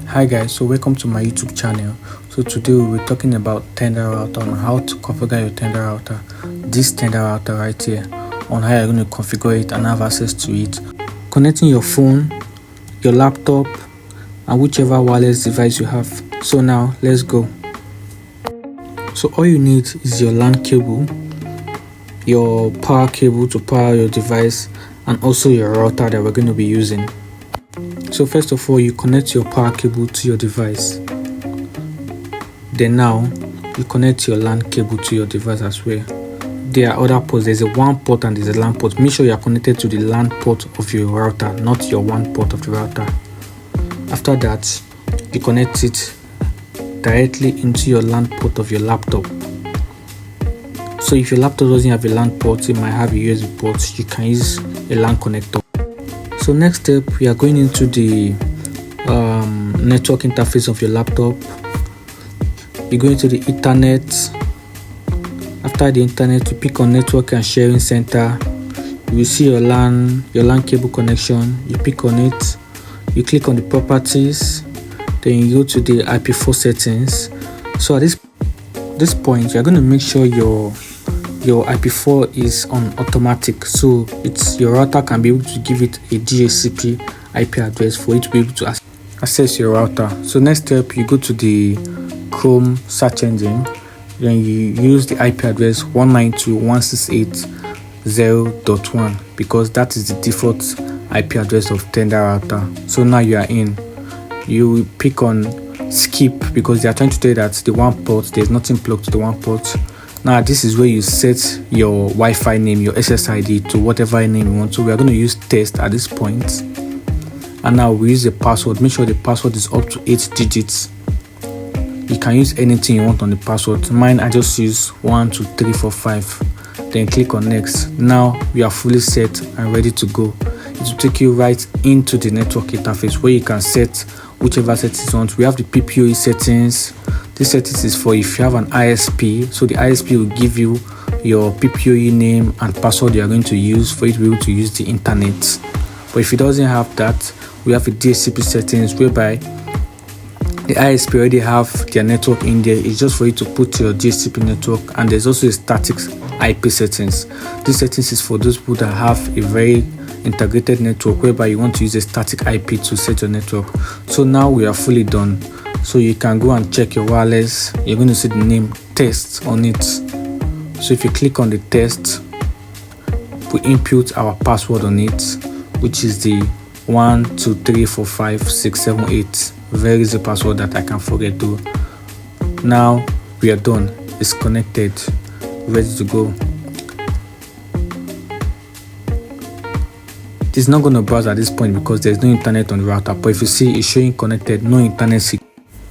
Hi guys, so welcome to my YouTube channel. So today we'll be talking about Tenda router, on how to configure your Tenda router. This Tenda router right here, on how you're going to configure it and have access to it. Connecting your phone, your laptop, and whichever wireless device you have. So now let's go. So all you need is your LAN cable, your power cable to power your device, and also your router that we're going to be using. So first of all, you connect your power cable to your device. Then now you connect your LAN cable to your device as well. There are other ports. There's a WAN port and there's a LAN port. Make sure you are connected to the LAN port of your router, not your WAN port of the router. After that, you connect it directly into your LAN port of your laptop. So if your laptop doesn't have a LAN port, it might have a USB port. You can use a LAN connector. So next step, we are going into the network interface of your laptop. You go into the internet. After the internet, you pick on network and sharing center. You will see your LAN cable connection. You pick on it. You click on the properties. Then you go to the IP4 settings. So at this point, you are going to make sure your IP4 is on automatic, so your router can be able to give it a DHCP IP address for it to be able to access your router. So next step, you go to the Chrome search engine, then you use the IP address 192.168.0.1 because that is the default IP address of Tenda router. So now you are in. You pick on skip because they are trying to tell you that the WAN port, there's nothing plugged to the WAN port. Now this is where you set your Wi-Fi name, your SSID, to whatever name you want. So we are going to use test at this point. And now we use the password. Make sure the password is up to 8 digits. You can use anything you want on the password. Mine, I just use 1, 2, 3, 4, 5. Then click on next. Now we are fully set and ready to go. It will take you right into the network interface where you can set whichever settings you want. We have the PPOE settings. This settings is for if you have an ISP. So the ISP will give you your PPOE name and password you are going to use for you to be able to use the internet. But if it doesn't have that, we have a DHCP settings whereby the ISP already have their network in there. It's just for you to put your DHCP network, and there's also a static IP settings. This settings is for those people that have a very integrated network whereby you want to use a static IP to set your network. So now we are fully done. So you can go and check your wireless. You're going to see the name test on it. So if you click on the test, we input our password on it, which is the 1234567 very easy password that I can forget to. Now we are done. It's connected, ready to go. It's not going to browse at this point because there's no internet on the router, but if you see it's showing connected, no internet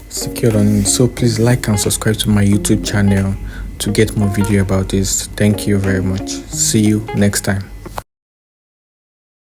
secured on it. So please like and subscribe to my YouTube channel to get more video about this. Thank you very much. See you next time.